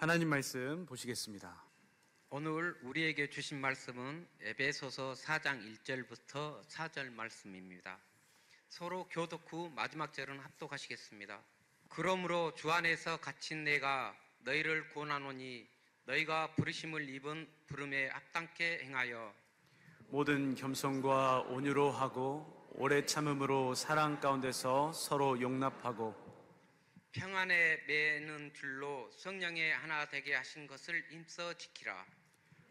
하나님 말씀 보시겠습니다. 오늘 우리에게 주신 말씀은 에베소서 4장 1절부터 4절 말씀입니다. 서로 교독 후 마지막 절은 합독하시겠습니다. 그러므로 주 안에서 갇힌 내가 너희를 구원하노니 너희가 부르심을 입은 부름에 합당케 행하여 모든 겸손과 온유로 하고 오래 참음으로 사랑 가운데서 서로 용납하고 평안에 매는 줄로 성령의 하나 되게 하신 것을 힘써 지키라.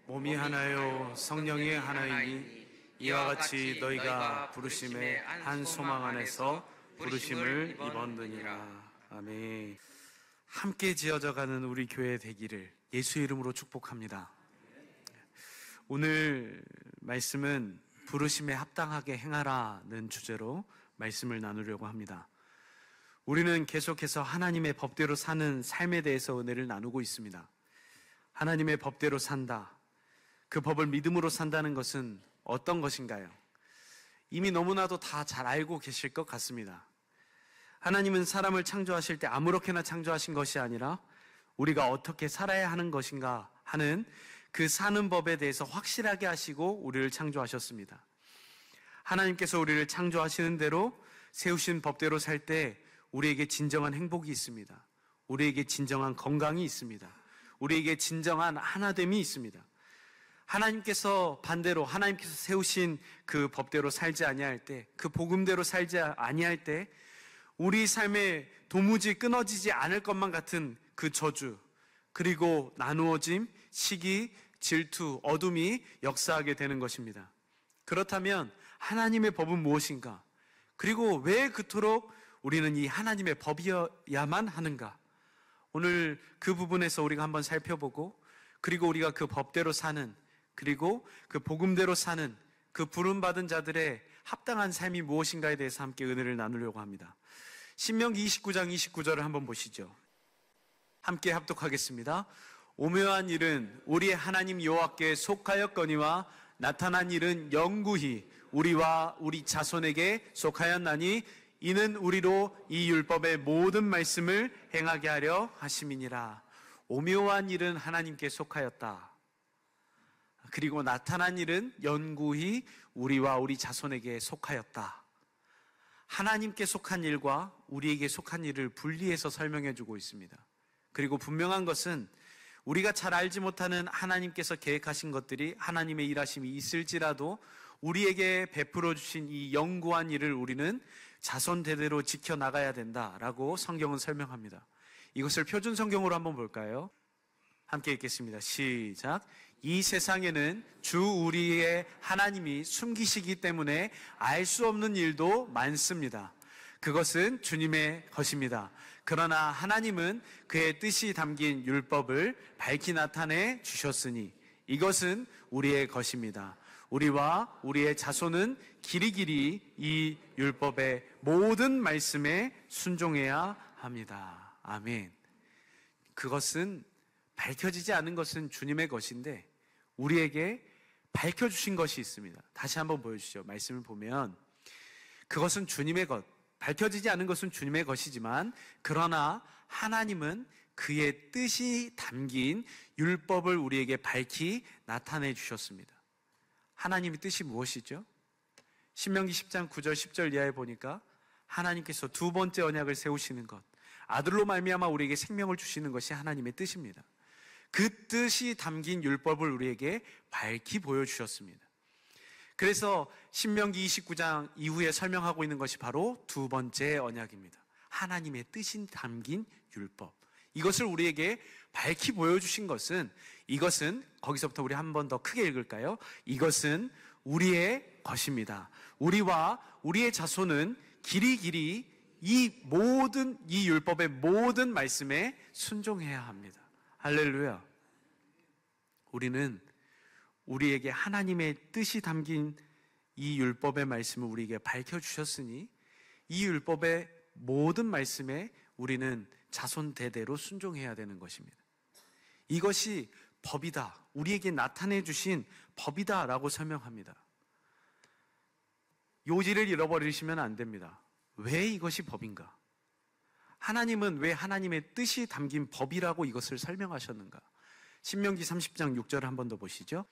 몸이 하나요 성령이 하나이니 이와 같이 너희가 부르심의 한 소망 안에서 부르심을 입었느니라. 아멘. 함께 지어져가는 우리 교회 되기를 예수 이름으로 축복합니다. 오늘 말씀은 부르심에 합당하게 행하라는 주제로 말씀을 나누려고 합니다. 우리는 계속해서 하나님의 법대로 사는 삶에 대해서 은혜를 나누고 있습니다. 하나님의 법대로 산다. 그 법을 믿음으로 산다는 것은 어떤 것인가요? 이미 너무나도 다 잘 알고 계실 것 같습니다. 하나님은 사람을 창조하실 때 아무렇게나 창조하신 것이 아니라 우리가 어떻게 살아야 하는 것인가 하는 그 사는 법에 대해서 확실하게 하시고 우리를 창조하셨습니다. 하나님께서 우리를 창조하시는 대로 세우신 법대로 살 때 우리에게 진정한 행복이 있습니다. 우리에게 진정한 건강이 있습니다. 우리에게 진정한 하나됨이 있습니다. 하나님께서 반대로 하나님께서 세우신 그 법대로 살지 아니할 때, 그 복음대로 살지 아니할 때 우리 삶에 도무지 끊어지지 않을 것만 같은 그 저주, 그리고 나누어짐, 시기, 질투, 어둠이 역사하게 되는 것입니다. 그렇다면 하나님의 법은 무엇인가? 그리고 왜 그토록 우리는 이 하나님의 법이어야만 하는가? 오늘 그 부분에서 우리가 한번 살펴보고, 그리고 우리가 그 법대로 사는, 그리고 그 복음대로 사는 그 부름받은 자들의 합당한 삶이 무엇인가에 대해서 함께 은혜를 나누려고 합니다. 신명기 29장 29절을 한번 보시죠. 함께 합독하겠습니다. 오묘한 일은 우리 하나님 여호와께 속하였거니와 나타난 일은 영구히 우리와 우리 자손에게 속하였나니 이는 우리로 이 율법의 모든 말씀을 행하게 하려 하심이니라. 오묘한 일은 하나님께 속하였다. 그리고 나타난 일은 영구히 우리와 우리 자손에게 속하였다. 하나님께 속한 일과 우리에게 속한 일을 분리해서 설명해 주고 있습니다. 그리고 분명한 것은 우리가 잘 알지 못하는 하나님께서 계획하신 것들이 하나님의 일하심이 있을지라도 우리에게 베풀어 주신 이 영구한 일을 우리는 자손 대대로 지켜나가야 된다라고 성경은 설명합니다. 이것을 표준 성경으로 한번 볼까요? 함께 읽겠습니다. 시작. 이 세상에는 주 우리의 하나님이 숨기시기 때문에 알 수 없는 일도 많습니다. 그것은 주님의 것입니다. 그러나 하나님은 그의 뜻이 담긴 율법을 밝히 나타내 주셨으니 이것은 우리의 것입니다. 우리와 우리의 자손은 길이길이 이 율법의 모든 말씀에 순종해야 합니다. 아멘. 그것은 밝혀지지 않은 것은 주님의 것인데 우리에게 밝혀주신 것이 있습니다. 다시 한번 보여주시죠. 말씀을 보면 그것은 주님의 것, 밝혀지지 않은 것은 주님의 것이지만 그러나 하나님은 그의 뜻이 담긴 율법을 우리에게 밝히 나타내 주셨습니다. 하나님의 뜻이 무엇이죠? 신명기 10장 9절 10절 이하에 보니까 하나님께서 두 번째 언약을 세우시는 것, 아들로 말미암아 우리에게 생명을 주시는 것이 하나님의 뜻입니다. 그 뜻이 담긴 율법을 우리에게 밝히 보여주셨습니다. 그래서 신명기 29장 이후에 설명하고 있는 것이 바로 두 번째 언약입니다. 하나님의 뜻이 담긴 율법. 이것을 우리에게 밝히 보여주신 것은, 이것은 거기서부터 우리 한 번 더 크게 읽을까요? 이것은 우리의 것입니다. 우리와 우리의 자손은 길이길이 이 율법의 모든 말씀에 순종해야 합니다. 할렐루야. 우리는 우리에게 하나님의 뜻이 담긴 이 율법의 말씀을 우리에게 밝혀주셨으니 이 율법의 모든 말씀에 우리는 자손 대대로 순종해야 되는 것입니다. 이것이 법이다. 우리에게 나타내 주신 법이다 라고 설명합니다. 요지를 잃어버리시면 안 됩니다. 왜 이것이 법인가? 하나님은 왜 하나님의 뜻이 담긴 법이라고 이것을 설명하셨는가? 신명기 30장 6절을 한 번 더 보시죠.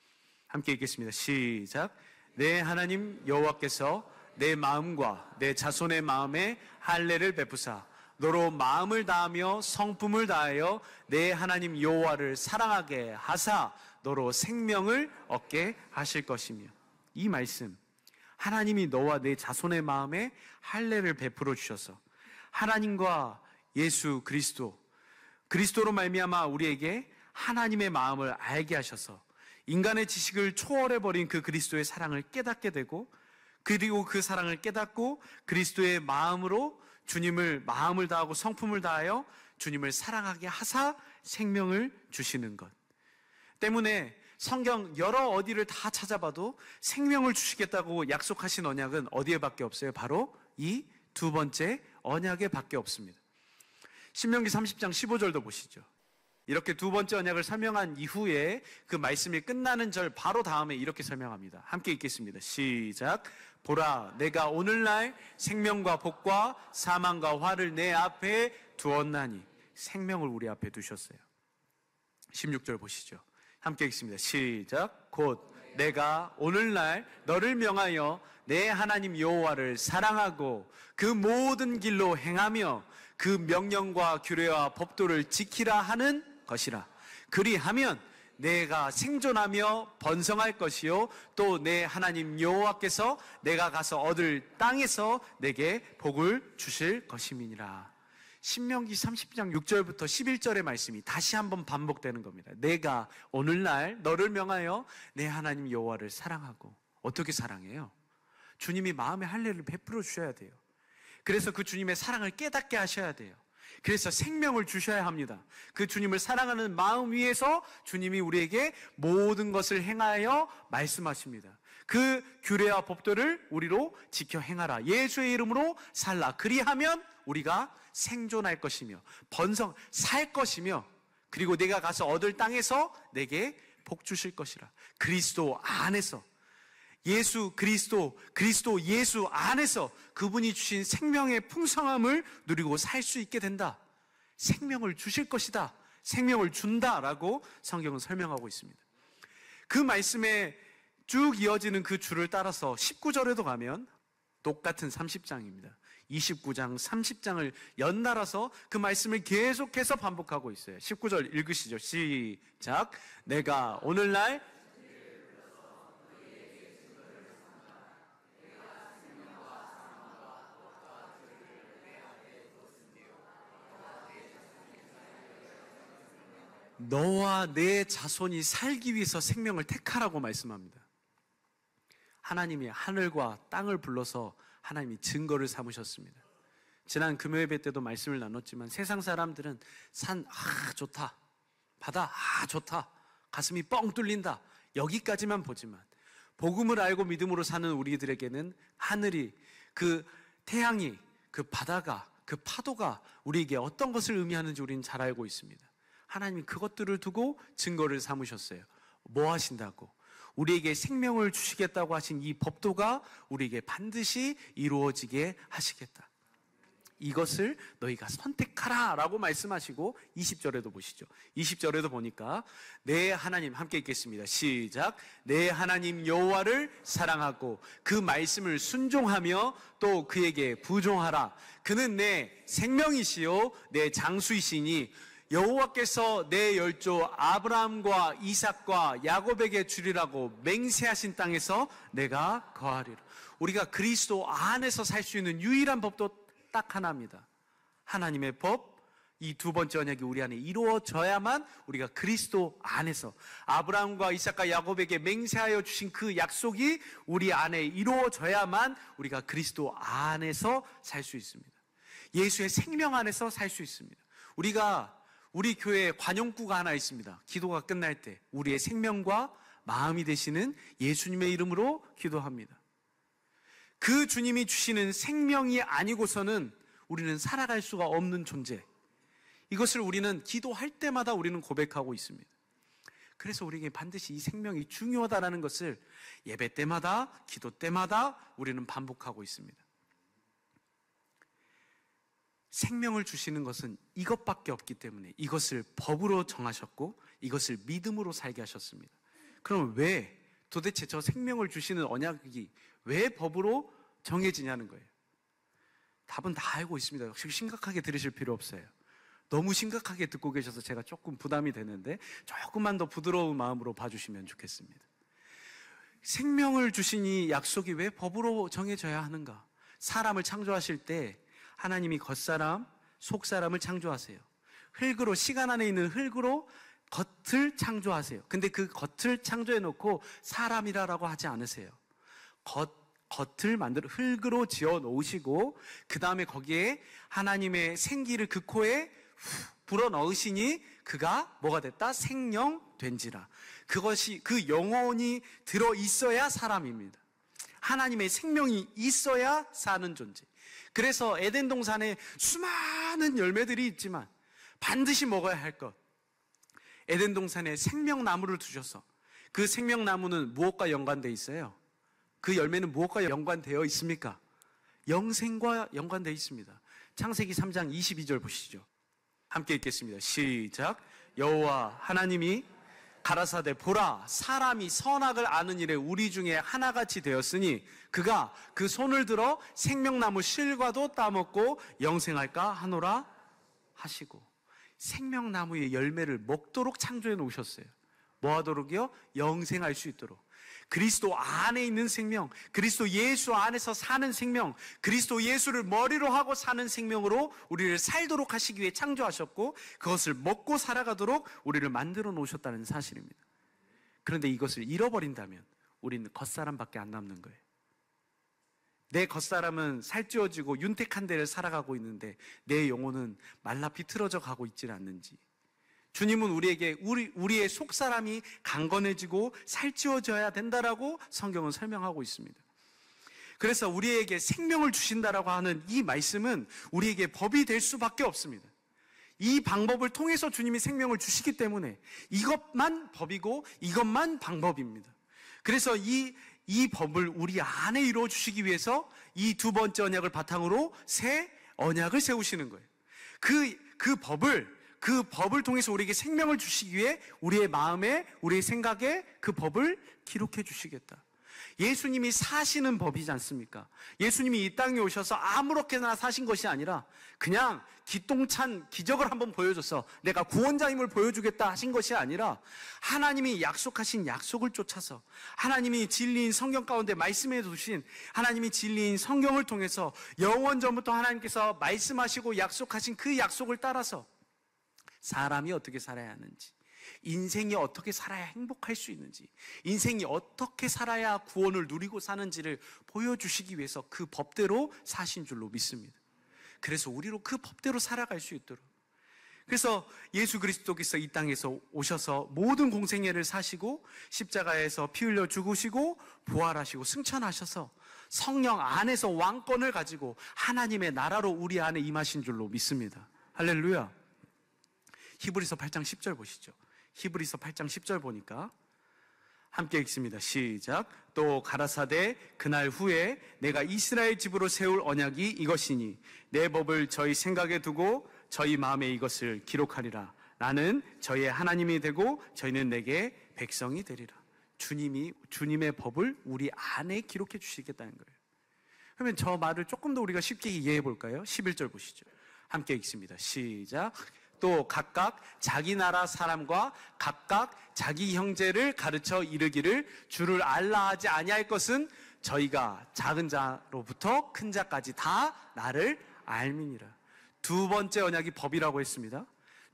함께 읽겠습니다. 시작. 내 하나님 여호와께서 내 마음과 내 자손의 마음에 할례를 베푸사 너로 마음을 다하며 성품을 다하여 내 하나님 여호와를 사랑하게 하사 너로 생명을 얻게 하실 것이며. 이 말씀, 하나님이 너와 내 자손의 마음에 할례를 베풀어 주셔서 하나님과 예수 그리스도로 말미암아 우리에게 하나님의 마음을 알게 하셔서 인간의 지식을 초월해버린 그 그리스도의 사랑을 깨닫게 되고, 그리고 그 사랑을 깨닫고 그리스도의 마음으로 주님을 마음을 다하고 성품을 다하여 주님을 사랑하게 하사 생명을 주시는 것 때문에 성경 여러 어디를 다 찾아봐도 생명을 주시겠다고 약속하신 언약은 어디에 밖에 없어요? 바로 이 두 번째 언약에 밖에 없습니다. 신명기 30장 15절도 보시죠. 이렇게 두 번째 언약을 설명한 이후에 그 말씀이 끝나는 절 바로 다음에 이렇게 설명합니다. 함께 읽겠습니다. 시작. 보라, 내가 오늘날 생명과 복과 사망과 화를 내 앞에 두었나니. 생명을 우리 앞에 두셨어요. 16절 보시죠. 함께 읽습니다. 시작. 곧 내가 오늘날 너를 명하여 내 하나님 여호와를 사랑하고 그 모든 길로 행하며 그 명령과 규례와 법도를 지키라 하는 것이라. 그리하면 내가 생존하며 번성할 것이요 또 내 하나님 여호와께서 내가 가서 얻을 땅에서 내게 복을 주실 것임이니라. 신명기 30장 6절부터 11절의 말씀이 다시 한번 반복되는 겁니다. 내가 오늘날 너를 명하여 내 하나님 여호와를 사랑하고. 어떻게 사랑해요? 주님이 마음의 할례를 베풀어 주셔야 돼요. 그래서 그 주님의 사랑을 깨닫게 하셔야 돼요. 그래서 생명을 주셔야 합니다. 그 주님을 사랑하는 마음 위에서 주님이 우리에게 모든 것을 행하여 말씀하십니다. 그 규례와 법도를 우리로 지켜 행하라. 예수의 이름으로 살라. 그리하면 우리가 생존할 것이며 살 것이며, 그리고 내가 가서 얻을 땅에서 내게 복 주실 것이라. 그리스도 안에서, 예수 그리스도 예수 안에서 그분이 주신 생명의 풍성함을 누리고 살 수 있게 된다. 생명을 주실 것이다. 생명을 준다라고 성경은 설명하고 있습니다. 그 말씀에 쭉 이어지는 그 줄을 따라서 19절에도 가면 똑같은 30장입니다. 29장, 30장을 연달아서 그 말씀을 계속해서 반복하고 있어요. 19절 읽으시죠. 시작. 내가 오늘날 너와 내 자손이 살기 위해서 생명을 택하라고 말씀합니다. 하나님이 하늘과 땅을 불러서 하나님이 증거를 삼으셨습니다. 지난 금요예배 때도 말씀을 나눴지만 세상 사람들은 산, 좋다. 바다, 좋다. 가슴이 뻥 뚫린다. 여기까지만 보지만 복음을 알고 믿음으로 사는 우리들에게는 하늘이, 그 태양이, 그 바다가, 그 파도가 우리에게 어떤 것을 의미하는지 우리는 잘 알고 있습니다. 하나님이 그것들을 두고 증거를 삼으셨어요. 뭐 하신다고? 우리에게 생명을 주시겠다고 하신 이 법도가 우리에게 반드시 이루어지게 하시겠다. 이것을 너희가 선택하라 라고 말씀하시고 20절에도 보시죠. 20절에도 보니까 내 하나님, 함께 읽겠습니다. 시작. 내 하나님 여호와를 사랑하고 그 말씀을 순종하며 또 그에게 부종하라. 그는 내 생명이시요 내 장수이시니 여호와께서 내 열조 아브라함과 이삭과 야곱에게 주리라고 맹세하신 땅에서 내가 거하리라. 우리가 그리스도 안에서 살 수 있는 유일한 법도 딱 하나입니다. 하나님의 법, 이 두 번째 언약이 우리 안에 이루어져야만 우리가 그리스도 안에서 아브라함과 이삭과 야곱에게 맹세하여 주신 그 약속이 우리 안에 이루어져야만 우리가 그리스도 안에서 살 수 있습니다. 예수의 생명 안에서 살 수 있습니다. 우리 교회에 관용구가 하나 있습니다. 기도가 끝날 때 우리의 생명과 마음이 되시는 예수님의 이름으로 기도합니다. 그 주님이 주시는 생명이 아니고서는 우리는 살아갈 수가 없는 존재. 이것을 우리는 기도할 때마다 우리는 고백하고 있습니다. 그래서 우리에게 반드시 이 생명이 중요하다는 것을 예배 때마다, 기도 때마다 우리는 반복하고 있습니다. 생명을 주시는 것은 이것밖에 없기 때문에 이것을 법으로 정하셨고 이것을 믿음으로 살게 하셨습니다. 그럼 왜 도대체 저 생명을 주시는 언약이 왜 법으로 정해지냐는 거예요. 답은 다 알고 있습니다. 심각하게 들으실 필요 없어요. 너무 심각하게 듣고 계셔서 제가 조금 부담이 되는데 조금만 더 부드러운 마음으로 봐주시면 좋겠습니다. 생명을 주신 이 약속이 왜 법으로 정해져야 하는가? 사람을 창조하실 때 하나님이 겉사람, 속사람을 창조하세요. 흙으로, 시간 안에 있는 흙으로 겉을 창조하세요. 근데 그 겉을 창조해 놓고 사람이라고 하지 않으세요. 겉을 만들어 흙으로 지어 놓으시고 그 다음에 거기에 하나님의 생기를 그 코에 불어 넣으시니 그가 뭐가 됐다? 생명된지라. 그것이 그 영혼이 들어 있어야 사람입니다. 하나님의 생명이 있어야 사는 존재. 그래서 에덴 동산에 수많은 열매들이 있지만 반드시 먹어야 할 것. 에덴 동산에 생명나무를 두셔서 그 생명나무는 무엇과 연관되어 있어요? 그 열매는 무엇과 연관되어 있습니까? 영생과 연관되어 있습니다. 창세기 3장 22절 보시죠. 함께 읽겠습니다. 시작. 여호와 하나님이 가라사대 보라 사람이 선악을 아는 일에 우리 중에 하나같이 되었으니 그가 그 손을 들어 생명나무 실과도 따먹고 영생할까 하노라 하시고 생명나무의 열매를 먹도록 창조해 놓으셨어요. 뭐 하도록이요? 영생할 수 있도록. 그리스도 안에 있는 생명, 그리스도 예수 안에서 사는 생명, 그리스도 예수를 머리로 하고 사는 생명으로 우리를 살도록 하시기 위해 창조하셨고 그것을 먹고 살아가도록 우리를 만들어 놓으셨다는 사실입니다. 그런데 이것을 잃어버린다면 우리는 겉사람밖에 안 남는 거예요. 내 겉사람은 살찌워지고 윤택한 데를 살아가고 있는데 내 영혼은 말라 비틀어져 가고 있지는 않는지. 주님은 우리에게 우리의 속사람이 강건해지고 살찌워져야 된다라고 성경은 설명하고 있습니다. 그래서 우리에게 생명을 주신다라고 하는 이 말씀은 우리에게 법이 될 수밖에 없습니다. 이 방법을 통해서 주님이 생명을 주시기 때문에 이것만 법이고 이것만 방법입니다. 그래서 이 법을 우리 안에 이루어 주시기 위해서 이 두 번째 언약을 바탕으로 새 언약을 세우시는 거예요. 그 법을 통해서 우리에게 생명을 주시기 위해 우리의 마음에, 우리의 생각에 그 법을 기록해 주시겠다. 예수님이 사시는 법이지 않습니까? 예수님이 이 땅에 오셔서 아무렇게나 사신 것이 아니라 그냥 기똥찬 기적을 한번 보여줘서 내가 구원자임을 보여주겠다 하신 것이 아니라 하나님이 약속하신 약속을 쫓아서 하나님이 진리인 성경 가운데 말씀해 두신 하나님이 진리인 성경을 통해서 영원전부터 하나님께서 말씀하시고 약속하신 그 약속을 따라서 사람이 어떻게 살아야 하는지, 인생이 어떻게 살아야 행복할 수 있는지, 인생이 어떻게 살아야 구원을 누리고 사는지를 보여주시기 위해서 그 법대로 사신 줄로 믿습니다. 그래서 우리로 그 법대로 살아갈 수 있도록. 그래서 예수 그리스도께서 이 땅에서 오셔서 모든 공생애를 사시고 십자가에서 피 흘려 죽으시고 부활하시고 승천하셔서 성령 안에서 왕권을 가지고 하나님의 나라로 우리 안에 임하신 줄로 믿습니다. 할렐루야. 히브리서 8장 10절 보시죠. 히브리서 8장 10절 보니까 함께 읽습니다. 시작. 또 가라사대 그날 후에 내가 이스라엘 집으로 세울 언약이 이것이니 내 법을 저희 생각에 두고 저희 마음에 이것을 기록하리라. 나는 저희의 하나님이 되고 저희는 내게 백성이 되리라. 주님의 법을 우리 안에 기록해 주시겠다는 거예요. 그러면 저 말을 조금 더 우리가 쉽게 이해해 볼까요? 11절 보시죠. 함께 읽습니다. 시작. 또 각각 자기 나라 사람과 각각 자기 형제를 가르쳐 이르기를 주를 알라 하지 아니할 것은 저희가 작은 자로부터 큰 자까지 다 나를 알미니라. 두 번째 언약이 법이라고 했습니다.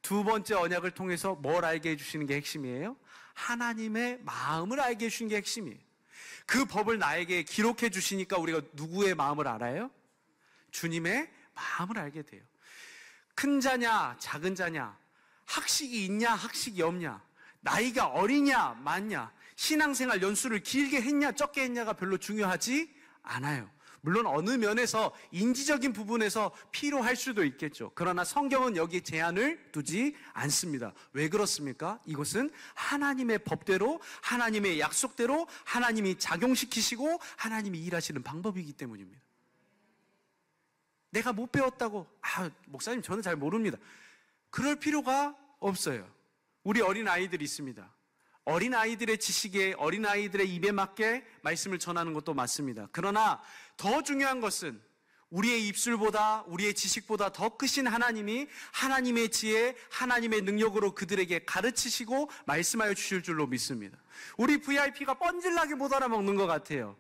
두 번째 언약을 통해서 뭘 알게 해주시는 게 핵심이에요? 하나님의 마음을 알게 해주시는 게 핵심이에요. 그 법을 나에게 기록해 주시니까 우리가 누구의 마음을 알아요? 주님의 마음을 알게 돼요. 큰 자냐 작은 자냐, 학식이 있냐 학식이 없냐, 나이가 어리냐 많냐, 신앙생활 연수를 길게 했냐 적게 했냐가 별로 중요하지 않아요. 물론 어느 면에서 인지적인 부분에서 필요할 수도 있겠죠. 그러나 성경은 여기에 제한을 두지 않습니다. 왜 그렇습니까? 이것은 하나님의 법대로, 하나님의 약속대로 하나님이 작용시키시고 하나님이 일하시는 방법이기 때문입니다. 내가 못 배웠다고, 목사님 저는 잘 모릅니다. 그럴 필요가 없어요. 우리 어린아이들이 있습니다. 어린아이들의 지식에, 어린아이들의 입에 맞게 말씀을 전하는 것도 맞습니다. 그러나 더 중요한 것은 우리의 입술보다, 우리의 지식보다 더 크신 하나님이 하나님의 지혜, 하나님의 능력으로 그들에게 가르치시고 말씀하여 주실 줄로 믿습니다. 우리 VIP가 뻔질나게 못 알아먹는 것 같아요.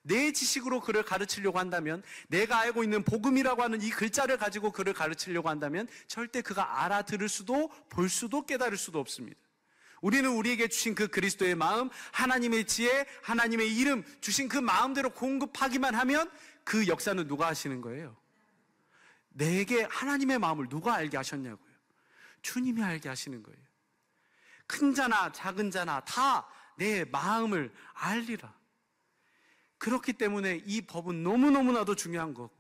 내 지식으로 그를 가르치려고 한다면, 내가 알고 있는 복음이라고 하는 이 글자를 가지고 그를 가르치려고 한다면 절대 그가 알아들을 수도 볼 수도 깨달을 수도 없습니다. 우리는 우리에게 주신 그 그리스도의 마음, 하나님의 지혜, 하나님의 이름 주신 그 마음대로 공급하기만 하면 그 역사는 누가 하시는 거예요? 내게 하나님의 마음을 누가 알게 하셨냐고요? 주님이 알게 하시는 거예요. 큰 자나 작은 자나 다 내 마음을 알리라. 그렇기 때문에 이 법은 너무너무나도 중요한 거고,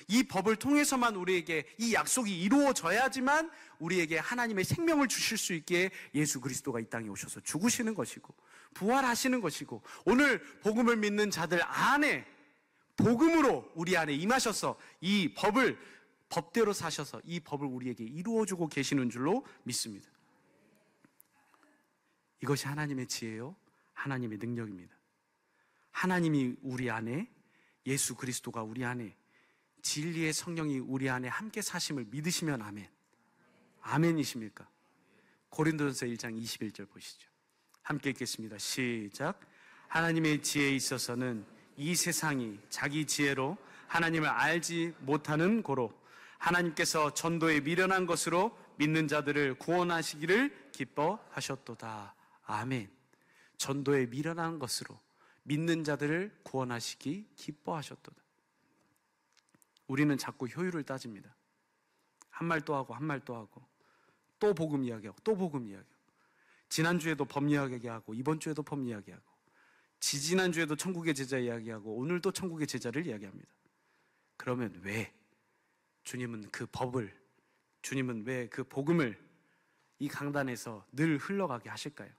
이 법을 통해서만 우리에게 이 약속이 이루어져야지만 우리에게 하나님의 생명을 주실 수 있게 예수 그리스도가 이 땅에 오셔서 죽으시는 것이고 부활하시는 것이고, 오늘 복음을 믿는 자들 안에 복음으로 우리 안에 임하셔서 이 법을 법대로 사셔서 이 법을 우리에게 이루어주고 계시는 줄로 믿습니다. 이것이 하나님의 지혜요, 하나님의 능력입니다. 하나님이 우리 안에, 예수 그리스도가 우리 안에, 진리의 성령이 우리 안에 함께 사심을 믿으시면 아멘. 아멘이십니까? 고린도전서 1장 21절 보시죠. 함께 읽겠습니다. 시작. 하나님의 지혜에 있어서는 이 세상이 자기 지혜로 하나님을 알지 못하는 고로 하나님께서 전도에 미련한 것으로 믿는 자들을 구원하시기를 기뻐하셨도다. 아멘. 전도에 미련한 것으로 믿는 자들을 구원하시기 기뻐하셨도다. 우리는 자꾸 효율을 따집니다. 한 말 또 하고 한 말 또 하고 또 복음 이야기하고 또 복음 이야기하고, 지난주에도 법 이야기하고 이번 주에도 법 이야기하고, 지지난주에도 천국의 제자 이야기하고 오늘도 천국의 제자를 이야기합니다. 그러면 왜 주님은 그 법을, 주님은 왜 그 복음을 이 강단에서 늘 흘러가게 하실까요?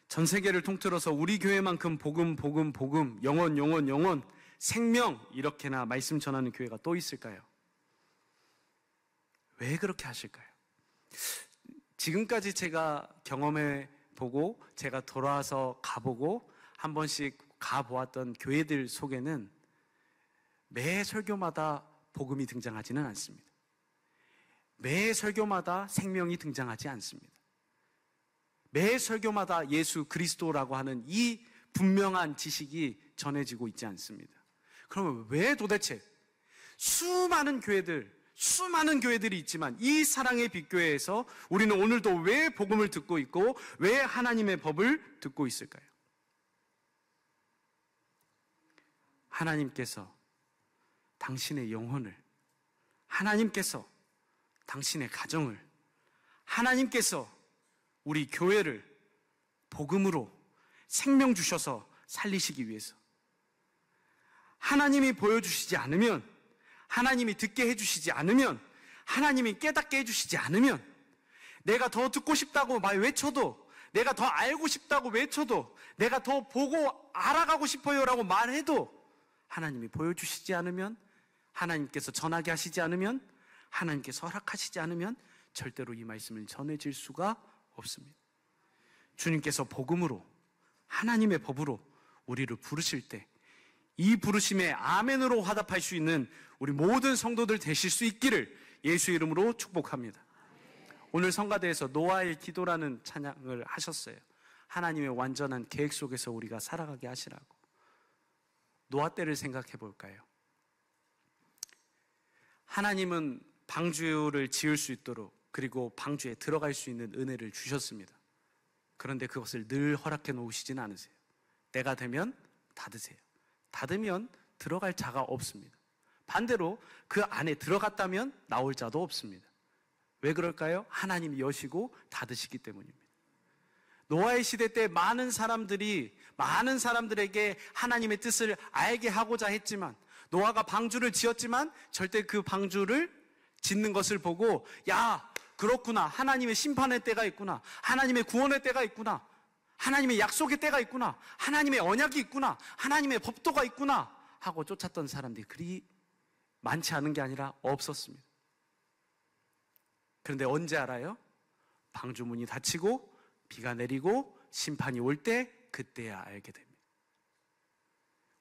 전 세계를 통틀어서 우리 교회만큼 복음, 영원, 생명 이렇게나 말씀 전하는 교회가 또 있을까요? 왜 그렇게 하실까요? 지금까지 제가 경험해 보고 제가 돌아와서 가보고 한 번씩 가보았던 교회들 속에는 매 설교마다 복음이 등장하지는 않습니다. 매 설교마다 생명이 등장하지 않습니다. 매 설교마다 예수 그리스도라고 하는 이 분명한 지식이 전해지고 있지 않습니다. 그러면 왜 도대체 수많은 교회들이 있지만 이 사랑의 빛교회에서 우리는 오늘도 왜 복음을 듣고 있고 왜 하나님의 법을 듣고 있을까요? 하나님께서 당신의 영혼을, 하나님께서 당신의 가정을, 하나님께서 우리 교회를 복음으로 생명 주셔서 살리시기 위해서, 하나님이 보여주시지 않으면, 하나님이 듣게 해주시지 않으면, 하나님이 깨닫게 해주시지 않으면, 내가 더 듣고 싶다고 말 외쳐도, 내가 더 알고 싶다고 외쳐도, 내가 더 보고 알아가고 싶어요라고 말해도 하나님이 보여주시지 않으면, 하나님께서 전하게 하시지 않으면, 하나님께서 허락하시지 않으면 절대로 이 말씀을 전해질 수가 없습니다. 주님께서 복음으로, 하나님의 법으로 우리를 부르실 때 이 부르심에 아멘으로 화답할 수 있는 우리 모든 성도들 되실 수 있기를 예수 이름으로 축복합니다. 오늘 성가대에서 노아의 기도라는 찬양을 하셨어요. 하나님의 완전한 계획 속에서 우리가 살아가게 하시라고. 노아 때를 생각해 볼까요? 하나님은 방주를 지을 수 있도록, 그리고 방주에 들어갈 수 있는 은혜를 주셨습니다. 그런데 그것을 늘 허락해 놓으시진 않으세요. 때가 되면 닫으세요. 닫으면 들어갈 자가 없습니다. 반대로 그 안에 들어갔다면 나올 자도 없습니다. 왜 그럴까요? 하나님이 여시고 닫으시기 때문입니다. 노아의 시대 때 많은 사람들에게 하나님의 뜻을 알게 하고자 했지만, 노아가 방주를 지었지만 절대 그 방주를 짓는 것을 보고, 야, 그렇구나, 하나님의 심판의 때가 있구나, 하나님의 구원의 때가 있구나, 하나님의 약속의 때가 있구나, 하나님의 언약이 있구나, 하나님의 법도가 있구나 하고 쫓았던 사람들이 그리 많지 않은 게 아니라 없었습니다. 그런데 언제 알아요? 방주문이 닫히고 비가 내리고 심판이 올 때 그때야 알게 됩니다.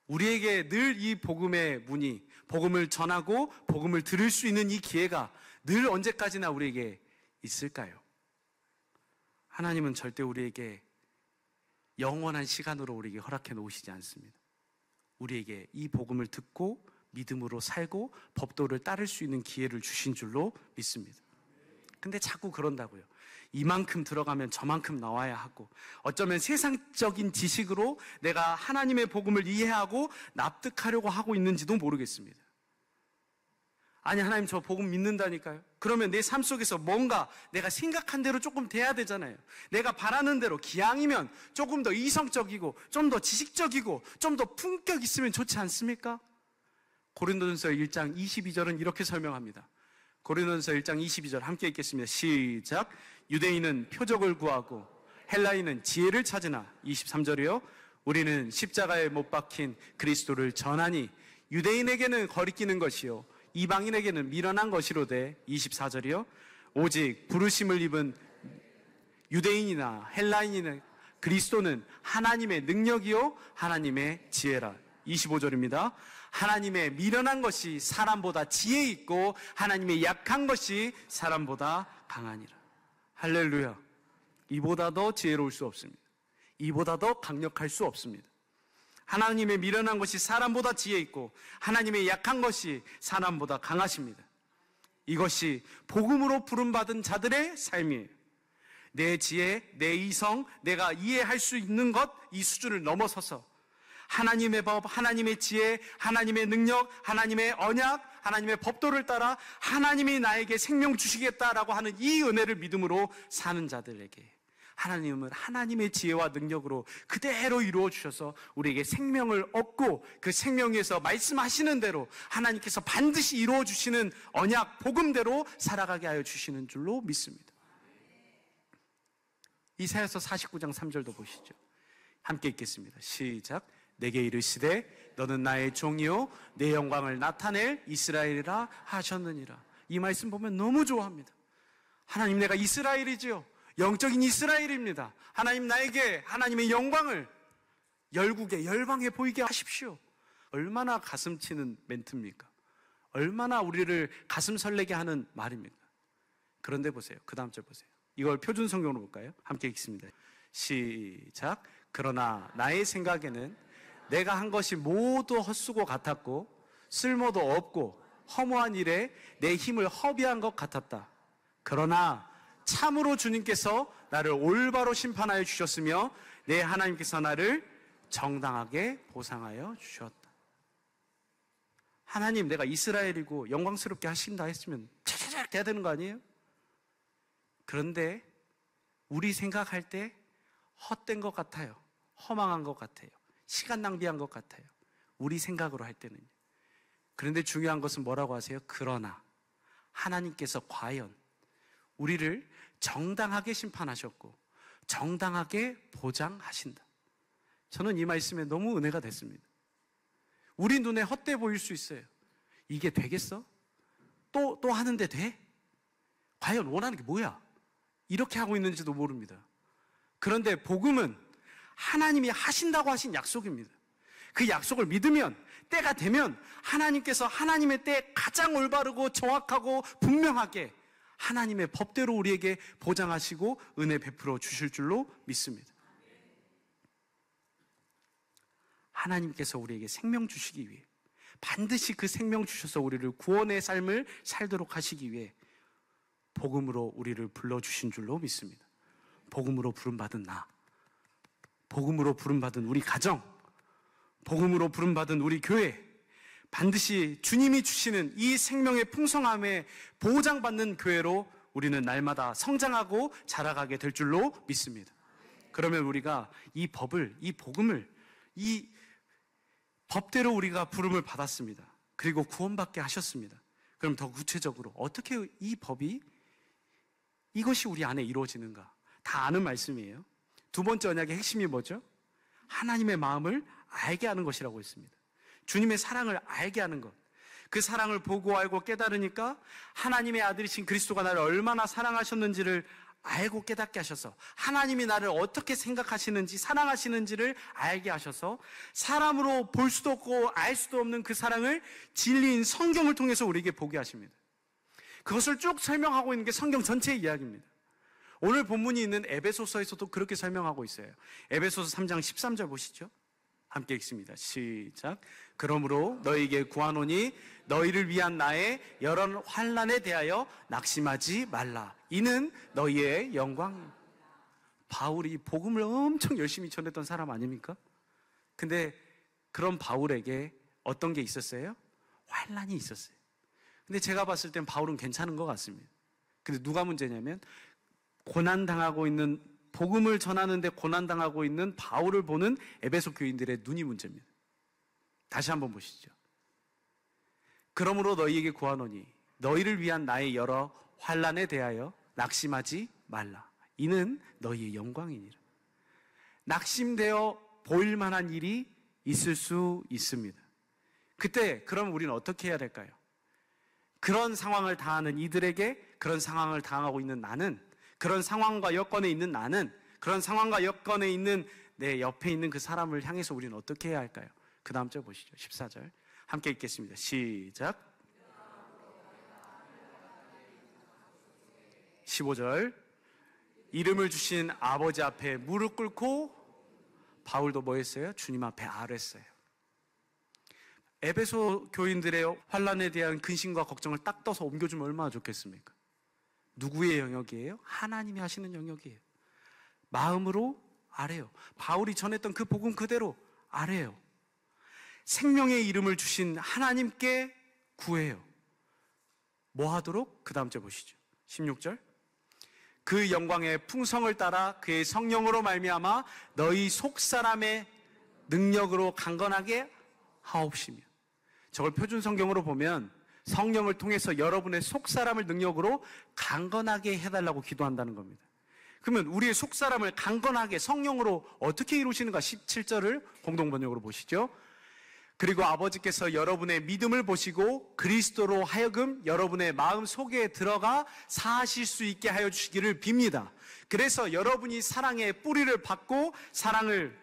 우리에게 늘 이 복음의 문이, 복음을 전하고 복음을 들을 수 있는 이 기회가 늘 언제까지나 우리에게 있을까요? 하나님은 절대 우리에게 영원한 시간으로 우리에게 허락해 놓으시지 않습니다. 우리에게 이 복음을 듣고 믿음으로 살고 법도를 따를 수 있는 기회를 주신 줄로 믿습니다. 근데 자꾸 그런다고요. 이만큼 들어가면 저만큼 나와야 하고, 어쩌면 세상적인 지식으로 내가 하나님의 복음을 이해하고 납득하려고 하고 있는지도 모르겠습니다. 아니, 하나님 저 복음 믿는다니까요. 그러면 내 삶 속에서 뭔가 내가 생각한 대로 조금 돼야 되잖아요. 내가 바라는 대로, 기왕이면 조금 더 이성적이고 좀 더 지식적이고 좀 더 품격 있으면 좋지 않습니까? 고린도전서 1장 22절은 이렇게 설명합니다. 고린도전서 1장 22절 함께 읽겠습니다. 시작. 유대인은 표적을 구하고 헬라인은 지혜를 찾으나, 23절이요. 우리는 십자가에 못 박힌 그리스도를 전하니 유대인에게는 거리끼는 것이요 이방인에게는 미련한 것이로되, 24절이요. 오직 부르심을 입은 유대인이나 헬라인이나 그리스도는 하나님의 능력이요 하나님의 지혜라. 25절입니다. 하나님의 미련한 것이 사람보다 지혜 있고 하나님의 약한 것이 사람보다 강하니라. 할렐루야. 이보다 더 지혜로울 수 없습니다. 이보다 더 강력할 수 없습니다. 하나님의 미련한 것이 사람보다 지혜 있고 하나님의 약한 것이 사람보다 강하십니다. 이것이 복음으로 부름받은 자들의 삶이에요. 내 지혜, 내 이성, 내가 이해할 수 있는 것, 이 수준을 넘어서서 하나님의 법, 하나님의 지혜, 하나님의 능력, 하나님의 언약, 하나님의 법도를 따라 하나님이 나에게 생명 주시겠다라고 하는 이 은혜를 믿음으로 사는 자들에게 하나님은 하나님의 지혜와 능력으로 그대로 이루어 주셔서 우리에게 생명을 얻고, 그 생명에서 말씀하시는 대로 하나님께서 반드시 이루어 주시는 언약, 복음대로 살아가게 하여 주시는 줄로 믿습니다. 이사야서 49장 3절도 보시죠. 함께 읽겠습니다. 시작. 내게 이르시되 너는 나의 종이요 내 영광을 나타낼 이스라엘이라 하셨느니라. 이 말씀 보면 너무 좋아합니다. 하나님, 내가 이스라엘이지요. 영적인 이스라엘입니다. 하나님, 나에게 하나님의 영광을 열국에, 열방에 보이게 하십시오. 얼마나 가슴 치는 멘트입니까? 얼마나 우리를 가슴 설레게 하는 말입니까? 그런데 보세요. 그 다음 절 보세요. 이걸 표준 성경으로 볼까요? 함께 읽습니다. 시작. 그러나 나의 생각에는 내가 한 것이 모두 헛수고 같았고 쓸모도 없고 허무한 일에 내 힘을 허비한 것 같았다. 그러나 참으로 주님께서 나를 올바로 심판하여 주셨으며 내 하나님께서 나를 정당하게 보상하여 주셨다. 하나님, 내가 이스라엘이고 영광스럽게 하신다 했으면 차차작 돼야 되는 거 아니에요? 그런데 우리 생각할 때 헛된 것 같아요. 허망한 것 같아요. 시간 낭비한 것 같아요. 우리 생각으로 할 때는요. 그런데 중요한 것은 뭐라고 하세요? 그러나 하나님께서 과연 우리를 정당하게 심판하셨고 정당하게 보장하신다. 저는 이 말씀에 너무 은혜가 됐습니다. 우리 눈에 헛돼 보일 수 있어요. 이게 되겠어? 또 하는데 돼? 과연 원하는 게 뭐야? 이렇게 하고 있는지도 모릅니다. 그런데 복음은 하나님이 하신다고 하신 약속입니다. 그 약속을 믿으면, 때가 되면 하나님께서 하나님의 때에 가장 올바르고 정확하고 분명하게 하나님의 법대로 우리에게 보장하시고 은혜 베풀어 주실 줄로 믿습니다. 하나님께서 우리에게 생명 주시기 위해, 반드시 그 생명 주셔서 우리를 구원의 삶을 살도록 하시기 위해 복음으로 우리를 불러주신 줄로 믿습니다. 복음으로 부름받은 나, 복음으로 부름받은 우리 가정, 복음으로 부름받은 우리 교회, 반드시 주님이 주시는 이 생명의 풍성함에 보장받는 교회로 우리는 날마다 성장하고 자라가게 될 줄로 믿습니다. 그러면 우리가 이 법을, 이 복음을, 이 법대로 우리가 부름을 받았습니다. 그리고 구원받게 하셨습니다. 그럼 더 구체적으로 어떻게 이 법이, 이것이 우리 안에 이루어지는가? 다 아는 말씀이에요. 두 번째 언약의 핵심이 뭐죠? 하나님의 마음을 알게 하는 것이라고 했습니다. 주님의 사랑을 알게 하는 것. 그 사랑을 보고 알고 깨달으니까 하나님의 아들이신 그리스도가 나를 얼마나 사랑하셨는지를 알고 깨닫게 하셔서, 하나님이 나를 어떻게 생각하시는지 사랑하시는지를 알게 하셔서, 사람으로 볼 수도 없고 알 수도 없는 그 사랑을 진리인 성경을 통해서 우리에게 보게 하십니다. 그것을 쭉 설명하고 있는 게 성경 전체의 이야기입니다. 오늘 본문이 있는 에베소서에서도 그렇게 설명하고 있어요. 에베소서 3장 13절 보시죠. 함께 읽습니다. 시작. 그러므로 너희에게 구하노니 너희를 위한 나의 여러 환난에 대하여 낙심하지 말라. 이는 너희의 영광. 바울이 복음을 엄청 열심히 전했던 사람 아닙니까? 근데 그런 바울에게 어떤 게 있었어요? 환난이 있었어요. 근데 제가 봤을 땐 바울은 괜찮은 것 같습니다. 근데 누가 문제냐면, 고난당하고 있는, 복음을 전하는데 고난당하고 있는 바울을 보는 에베소 교인들의 눈이 문제입니다. 다시 한번 보시죠. 그러므로 너희에게 구하노니 너희를 위한 나의 여러 환난에 대하여 낙심하지 말라. 이는 너희의 영광이니라. 낙심되어 보일 만한 일이 있을 수 있습니다. 그때 그럼 우리는 어떻게 해야 될까요? 그런 상황을 당하는 이들에게, 그런 상황을 당하고 있는 나는, 그런 상황과 여건에 있는 나는, 그런 상황과 여건에 있는 내 옆에 있는 그 사람을 향해서 우리는 어떻게 해야 할까요? 그 다음 절 보시죠. 14절 함께 읽겠습니다. 시작. 15절 이름을 주신 아버지 앞에 무릎 꿇고, 바울도 뭐 했어요? 주님 앞에 아뢰었어요. 에베소 교인들의 환난에 대한 근심과 걱정을 딱 떠서 옮겨주면 얼마나 좋겠습니까? 누구의 영역이에요? 하나님이 하시는 영역이에요. 마음으로 아뢰요. 바울이 전했던 그 복음 그대로 아뢰요. 생명의 이름을 주신 하나님께 구해요. 뭐 하도록? 그 다음 절 보시죠. 16절 그 영광의 풍성을 따라 그의 성령으로 말미암아 너희 속사람의 능력으로 강건하게 하옵시며. 저걸 표준 성경으로 보면 성령을 통해서 여러분의 속사람을 능력으로 강건하게 해달라고 기도한다는 겁니다. 그러면 우리의 속사람을 강건하게 성령으로 어떻게 이루시는가? 17절을 공동번역으로 보시죠. 그리고 아버지께서 여러분의 믿음을 보시고 그리스도로 하여금 여러분의 마음 속에 들어가 사실 수 있게 하여 주시기를 빕니다. 그래서 여러분이 사랑의 뿌리를 받고 사랑을,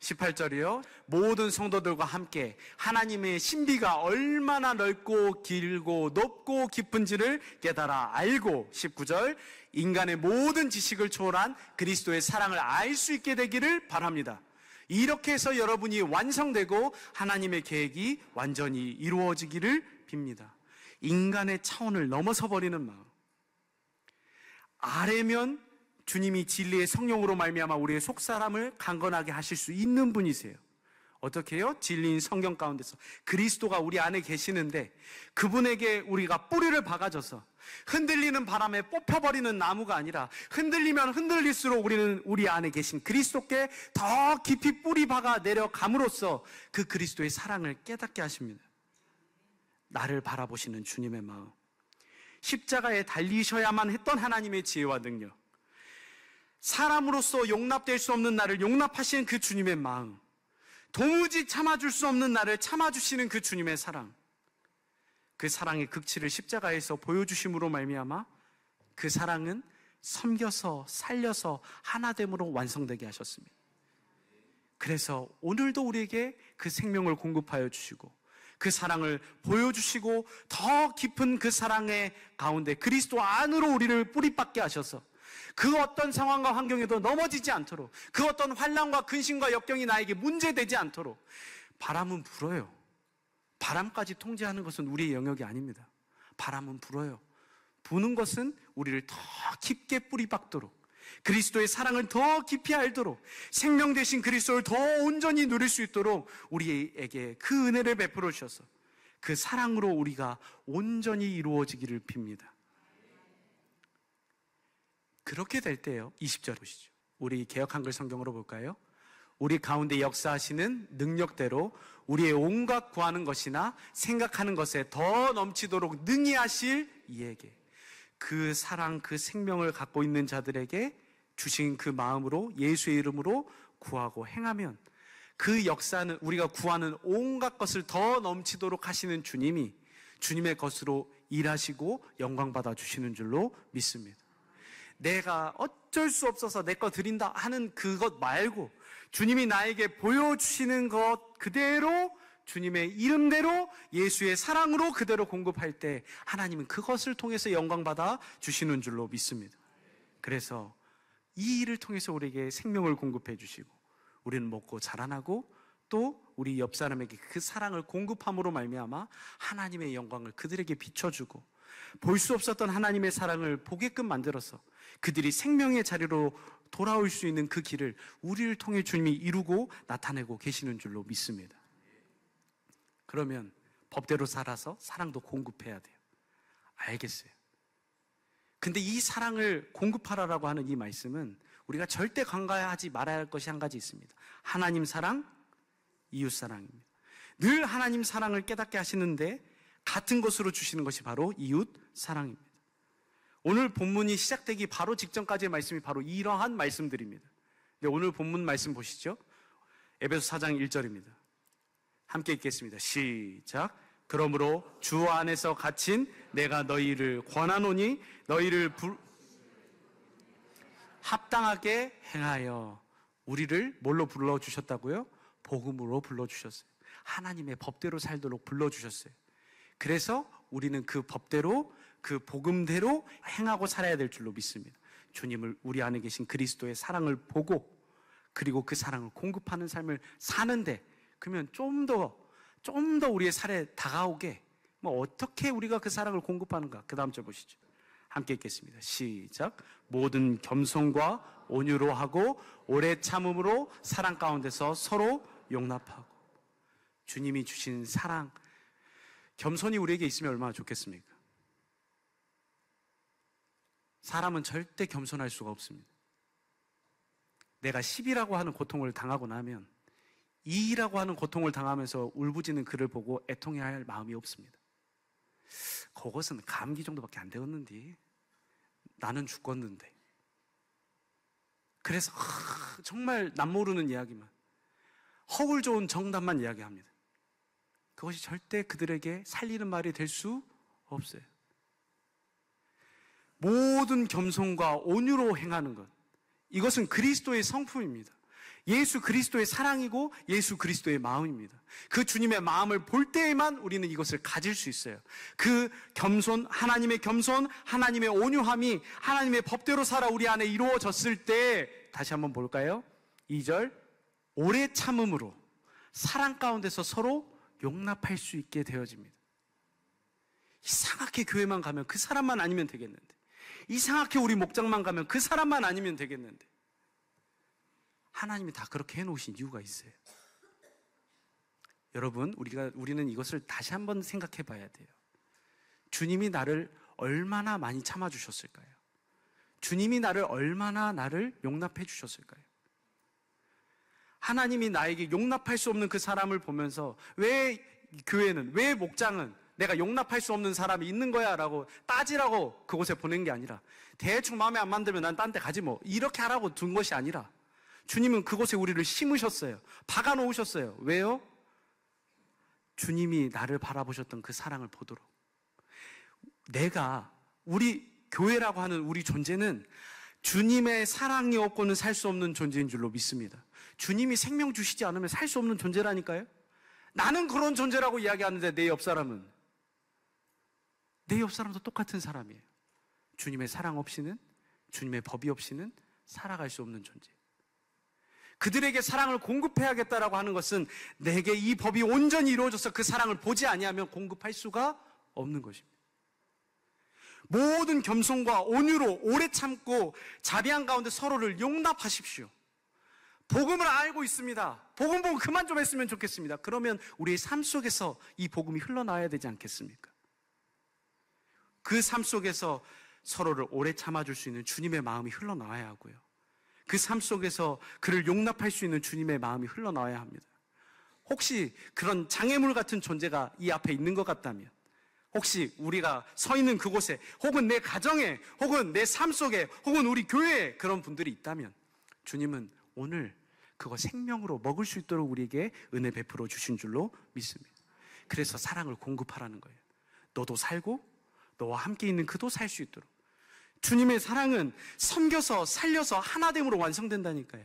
18절이요. 모든 성도들과 함께 하나님의 신비가 얼마나 넓고 길고 높고 깊은지를 깨달아 알고, 19절 인간의 모든 지식을 초월한 그리스도의 사랑을 알 수 있게 되기를 바랍니다. 이렇게 해서 여러분이 완성되고 하나님의 계획이 완전히 이루어지기를 빕니다. 인간의 차원을 넘어서 버리는 마음. 아래면 주님이 진리의 성령으로 말미암아 우리의 속사람을 강건하게 하실 수 있는 분이세요. 어떻게 해요? 진리인 성경 가운데서 그리스도가 우리 안에 계시는데, 그분에게 우리가 뿌리를 박아줘서 흔들리는 바람에 뽑혀버리는 나무가 아니라, 흔들리면 흔들릴수록 우리는 우리 안에 계신 그리스도께 더 깊이 뿌리 박아 내려감으로써 그 그리스도의 사랑을 깨닫게 하십니다. 나를 바라보시는 주님의 마음, 십자가에 달리셔야만 했던 하나님의 지혜와 능력, 사람으로서 용납될 수 없는 나를 용납하시는 그 주님의 마음, 도무지 참아줄 수 없는 나를 참아주시는 그 주님의 사랑, 그 사랑의 극치를 십자가에서 보여주심으로 말미암아 그 사랑은 섬겨서 살려서 하나됨으로 완성되게 하셨습니다. 그래서 오늘도 우리에게 그 생명을 공급하여 주시고 그 사랑을 보여주시고 더 깊은 그 사랑의 가운데 그리스도 안으로 우리를 뿌리박게 하셔서 그 어떤 상황과 환경에도 넘어지지 않도록, 그 어떤 환난과 근심과 역경이 나에게 문제되지 않도록, 바람은 불어요. 바람까지 통제하는 것은 우리의 영역이 아닙니다. 바람은 불어요. 부는 것은 우리를 더 깊게 뿌리박도록, 그리스도의 사랑을 더 깊이 알도록, 생명 되신 그리스도를 더 온전히 누릴 수 있도록 우리에게 그 은혜를 베풀어 주셔서 그 사랑으로 우리가 온전히 이루어지기를 빕니다. 그렇게 될 때요, 20절 보시죠. 우리 개역 한글 성경으로 볼까요? 우리 가운데 역사하시는 능력대로 우리의 온갖 구하는 것이나 생각하는 것에 더 넘치도록 능히 하실 이에게, 그 사랑, 그 생명을 갖고 있는 자들에게 주신 그 마음으로 예수의 이름으로 구하고 행하면 그 역사는 우리가 구하는 온갖 것을 더 넘치도록 하시는 주님이 주님의 것으로 일하시고 영광 받아 주시는 줄로 믿습니다. 내가 어쩔 수 없어서 내 거 드린다 하는 그것 말고 주님이 나에게 보여주시는 것 그대로 주님의 이름대로 예수의 사랑으로 그대로 공급할 때 하나님은 그것을 통해서 영광 받아 주시는 줄로 믿습니다. 그래서 이 일을 통해서 우리에게 생명을 공급해 주시고 우리는 먹고 자라나고 또 우리 옆 사람에게 그 사랑을 공급함으로 말미암아 하나님의 영광을 그들에게 비춰주고 볼 수 없었던 하나님의 사랑을 보게끔 만들어서 그들이 생명의 자리로 돌아올 수 있는 그 길을 우리를 통해 주님이 이루고 나타내고 계시는 줄로 믿습니다. 그러면 법대로 살아서 사랑도 공급해야 돼요. 알겠어요. 근데 이 사랑을 공급하라라고 하는 이 말씀은 우리가 절대 간과하지 말아야 할 것이 한 가지 있습니다. 하나님 사랑, 이웃 사랑입니다. 늘 하나님 사랑을 깨닫게 하시는데 같은 것으로 주시는 것이 바로 이웃 사랑입니다. 오늘 본문이 시작되기 바로 직전까지의 말씀이 바로 이러한 말씀들입니다. 근데 오늘 본문 말씀 보시죠. 에베소 4장 1절입니다. 함께 읽겠습니다. 시작. 그러므로 주 안에서 갇힌 내가 너희를 권하노니 너희를 합당하게 행하여. 우리를 뭘로 불러주셨다고요? 복음으로 불러주셨어요. 하나님의 법대로 살도록 불러주셨어요. 그래서 우리는 그 법대로 그 복음대로 행하고 살아야 될 줄로 믿습니다. 주님을 우리 안에 계신 그리스도의 사랑을 보고 그리고 그 사랑을 공급하는 삶을 사는데 그러면 좀 더 우리의 살에 다가오게 어떻게 우리가 그 사랑을 공급하는가? 그 다음 절 보시죠. 함께 읽겠습니다. 시작. 모든 겸손과 온유로 하고 오래 참음으로 사랑 가운데서 서로 용납하고. 주님이 주신 사랑, 겸손이 우리에게 있으면 얼마나 좋겠습니까? 사람은 절대 겸손할 수가 없습니다. 내가 10이라고 하는 고통을 당하고 나면 2라고 하는 고통을 당하면서 울부짖는 그를 보고 애통해야 할 마음이 없습니다. 그것은 감기 정도밖에 안 되었는데 나는 죽었는데. 그래서 정말 남모르는 이야기만, 허울 좋은 정답만 이야기합니다. 그것이 절대 그들에게 살리는 말이 될 수 없어요. 모든 겸손과 온유로 행하는 것, 이것은 그리스도의 성품입니다. 예수 그리스도의 사랑이고 예수 그리스도의 마음입니다. 그 주님의 마음을 볼 때에만 우리는 이것을 가질 수 있어요. 그 겸손, 하나님의 온유함이 하나님의 법대로 살아 우리 안에 이루어졌을 때, 다시 한번 볼까요? 2절, 오래 참음으로 사랑 가운데서 서로 용납할 수 있게 되어집니다. 이상하게 교회만 가면 그 사람만 아니면 되겠는데, 이상하게 우리 목장만 가면 그 사람만 아니면 되겠는데, 하나님이 다 그렇게 해놓으신 이유가 있어요. 여러분, 우리는 이것을 다시 한번 생각해 봐야 돼요. 주님이 나를 얼마나 많이 참아주셨을까요? 주님이 얼마나 나를 용납해 주셨을까요? 하나님이 나에게 용납할 수 없는 그 사람을 보면서 왜 교회는, 왜 목장은 내가 용납할 수 없는 사람이 있는 거야 라고 따지라고 그곳에 보낸 게 아니라, 대충 마음에 안 만들면 난 딴 데 가지 뭐, 이렇게 하라고 둔 것이 아니라 주님은 그곳에 우리를 심으셨어요. 박아 놓으셨어요. 왜요? 주님이 나를 바라보셨던 그 사랑을 보도록. 우리 교회라고 하는 우리 존재는 주님의 사랑이 없고는 살 수 없는 존재인 줄로 믿습니다. 주님이 생명 주시지 않으면 살 수 없는 존재라니까요. 나는 그런 존재라고 이야기하는데 내 옆 사람도 똑같은 사람이에요. 주님의 사랑 없이는, 주님의 법이 없이는 살아갈 수 없는 존재. 그들에게 사랑을 공급해야겠다라고 하는 것은 내게 이 법이 온전히 이루어져서 그 사랑을 보지 아니하면 공급할 수가 없는 것입니다. 모든 겸손과 온유로 오래 참고 자비한 가운데 서로를 용납하십시오. 복음을 알고 있습니다. 복음 보고 그만 좀 했으면 좋겠습니다. 그러면 우리의 삶 속에서 이 복음이 흘러나와야 되지 않겠습니까? 그 삶 속에서 서로를 오래 참아줄 수 있는 주님의 마음이 흘러나와야 하고요. 그 삶 속에서 그를 용납할 수 있는 주님의 마음이 흘러나와야 합니다. 혹시 그런 장애물 같은 존재가 이 앞에 있는 것 같다면, 혹시 우리가 서 있는 그곳에, 혹은 내 가정에, 혹은 내 삶 속에, 혹은 우리 교회에 그런 분들이 있다면, 주님은 오늘 그거 생명으로 먹을 수 있도록 우리에게 은혜 베풀어 주신 줄로 믿습니다. 그래서 사랑을 공급하라는 거예요. 너도 살고 너와 함께 있는 그도 살 수 있도록. 주님의 사랑은 섬겨서 살려서 하나됨으로 완성된다니까요.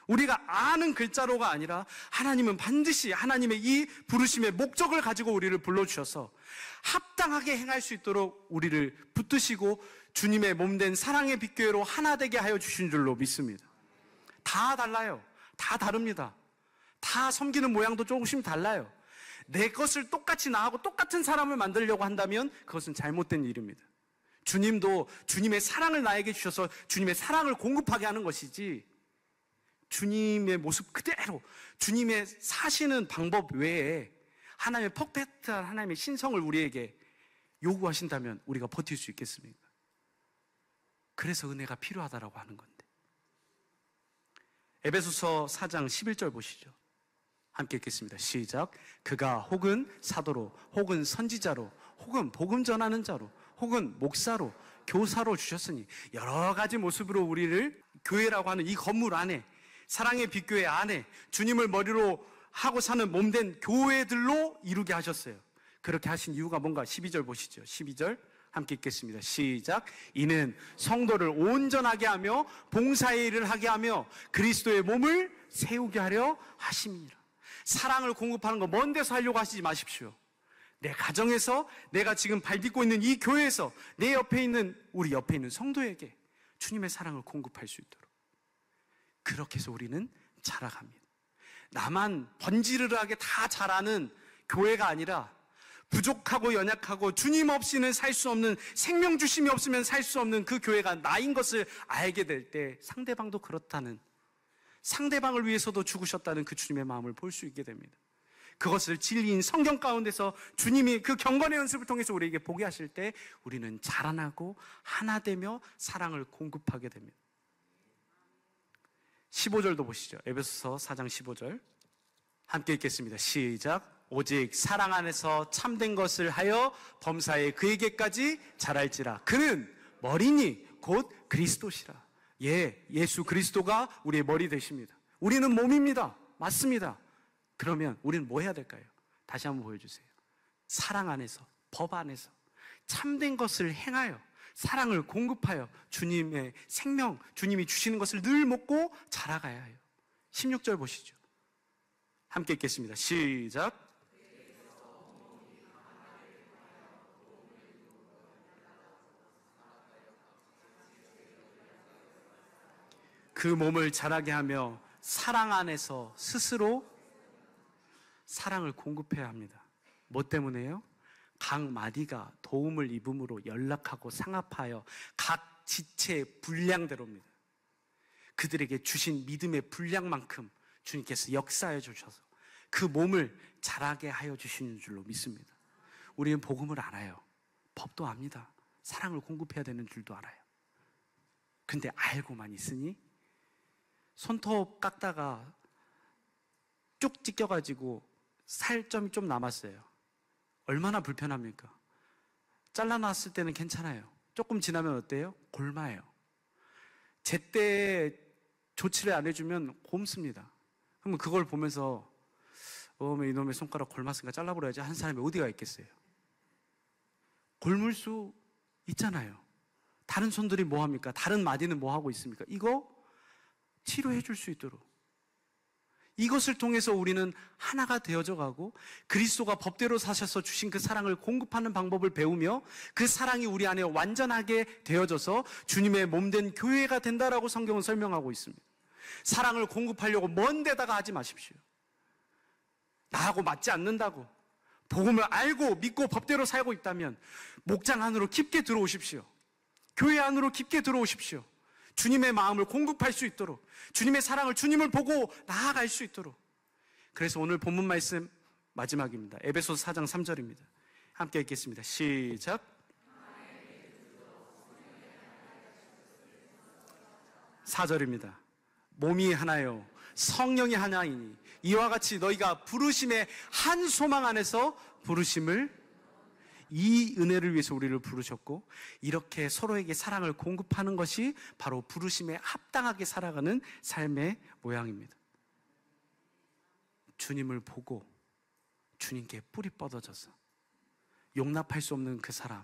우리가 아는 글자로가 아니라 하나님은 반드시 하나님의 이 부르심의 목적을 가지고 우리를 불러주셔서 합당하게 행할 수 있도록 우리를 붙드시고 주님의 몸된 사랑의 빛교회로 하나 되게 하여 주신 줄로 믿습니다. 다 달라요. 다 다릅니다. 다 섬기는 모양도 조금씩 달라요. 내 것을 똑같이 나하고 똑같은 사람을 만들려고 한다면 그것은 잘못된 일입니다. 주님도 주님의 사랑을 나에게 주셔서 주님의 사랑을 공급하게 하는 것이지, 주님의 모습 그대로 주님의 사시는 방법 외에 하나님의 퍼펙트한 하나님의 신성을 우리에게 요구하신다면 우리가 버틸 수 있겠습니까? 그래서 은혜가 필요하다라고 하는 건데. 에베소서 4장 11절 보시죠. 함께 읽겠습니다. 시작. 그가 혹은 사도로, 혹은 선지자로, 혹은 복음 전하는 자로, 혹은 목사로, 교사로 주셨으니, 여러 가지 모습으로 우리를 교회라고 하는 이 건물 안에, 사랑의 빛교회 안에 주님을 머리로 하고 사는 몸된 교회들로 이루게 하셨어요. 그렇게 하신 이유가 뭔가 12절 보시죠. 12절 함께 읽겠습니다. 시작. 이는 성도를 온전하게 하며 봉사의 일을 하게 하며 그리스도의 몸을 세우게 하려 하심이라. 사랑을 공급하는 거 먼 데서 하려고 하시지 마십시오. 내 가정에서, 내가 지금 발 딛고 있는 이 교회에서, 내 옆에 있는, 우리 옆에 있는 성도에게 주님의 사랑을 공급할 수 있도록. 그렇게 해서 우리는 자라갑니다. 나만 번지르르하게 다 잘하는 교회가 아니라 부족하고 연약하고 주님 없이는 살 수 없는, 생명 주심이 없으면 살 수 없는 그 교회가 나인 것을 알게 될 때 상대방도 그렇다는, 상대방을 위해서도 죽으셨다는 그 주님의 마음을 볼 수 있게 됩니다. 그것을 진리인 성경 가운데서 주님이 그 경건의 연습을 통해서 우리에게 보게 하실 때 우리는 자라나고 하나 되며 사랑을 공급하게 됩니다. 15절도 보시죠. 에베소서 4장 15절 함께 읽겠습니다. 시작. 오직 사랑 안에서 참된 것을 하여 범사에 그에게까지 자랄지라. 그는 머리니 곧 그리스도시라. 예, 예수 그리스도가 우리의 머리 되십니다. 우리는 몸입니다. 맞습니다. 그러면 우리는 뭐 해야 될까요? 다시 한번 보여주세요. 사랑 안에서, 법 안에서 참된 것을 행하여 사랑을 공급하여 주님의 생명, 주님이 주시는 것을 늘 먹고 자라가야 해요. 16절 보시죠. 함께 읽겠습니다. 시작. 그 몸을 자라게 하며 사랑 안에서 스스로 사랑을 공급해야 합니다. 뭐 때문에요? 각 마디가 도움을 입음으로 연락하고 상합하여 각 지체의 분량대로입니다. 그들에게 주신 믿음의 분량만큼 주님께서 역사해 주셔서 그 몸을 자라게 하여 주시는 줄로 믿습니다. 우리는 복음을 알아요. 법도 압니다. 사랑을 공급해야 되는 줄도 알아요. 근데 알고만 있으니 손톱 깎다가 쭉 찢겨가지고 살점이 좀 남았어요. 얼마나 불편합니까? 잘라놨을 때는 괜찮아요. 조금 지나면 어때요? 골마요. 제때 조치를 안 해주면 곰습니다. 그러면 그걸 보면서 이놈의 손가락 골mas으니까 잘라버려야지 한 사람이 어디가 있겠어요? 골물 수 있잖아요. 다른 손들이 뭐 합니까? 다른 마디는 뭐 하고 있습니까? 이거 치료해 줄 수 있도록, 이것을 통해서 우리는 하나가 되어져 가고 그리스도가 법대로 사셔서 주신 그 사랑을 공급하는 방법을 배우며 그 사랑이 우리 안에 완전하게 되어져서 주님의 몸된 교회가 된다라고 성경은 설명하고 있습니다. 사랑을 공급하려고 먼 데다가 하지 마십시오. 나하고 맞지 않는다고 복음을 알고 믿고 법대로 살고 있다면 목장 안으로 깊게 들어오십시오. 교회 안으로 깊게 들어오십시오. 주님의 마음을 공급할 수 있도록, 주님의 사랑을, 주님을 보고 나아갈 수 있도록. 그래서 오늘 본문 말씀 마지막입니다. 에베소서 4장 3절입니다. 함께 읽겠습니다. 시작. 4절입니다. 몸이 하나요 성령이 하나이니 이와 같이 너희가 부르심의 한 소망 안에서 부르심을, 이 은혜를 위해서 우리를 부르셨고 이렇게 서로에게 사랑을 공급하는 것이 바로 부르심에 합당하게 살아가는 삶의 모양입니다. 주님을 보고 주님께 뿌리 뻗어져서 용납할 수 없는 그 사람,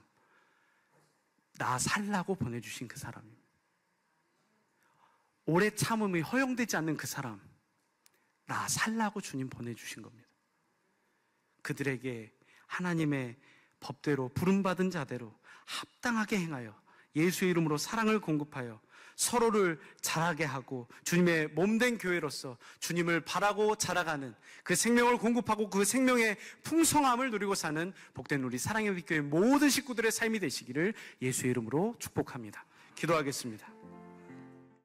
나 살라고 보내주신 그 사람입니다. 오래 참음이 허용되지 않는 그 사람, 나 살라고 주님 보내주신 겁니다. 그들에게 하나님의 법대로 부름받은 자대로 합당하게 행하여 예수의 이름으로 사랑을 공급하여 서로를 자라게 하고 주님의 몸된 교회로서 주님을 바라고 자라가는 그 생명을 공급하고 그 생명의 풍성함을 누리고 사는 복된 우리 사랑의 우리 교회 모든 식구들의 삶이 되시기를 예수의 이름으로 축복합니다. 기도하겠습니다.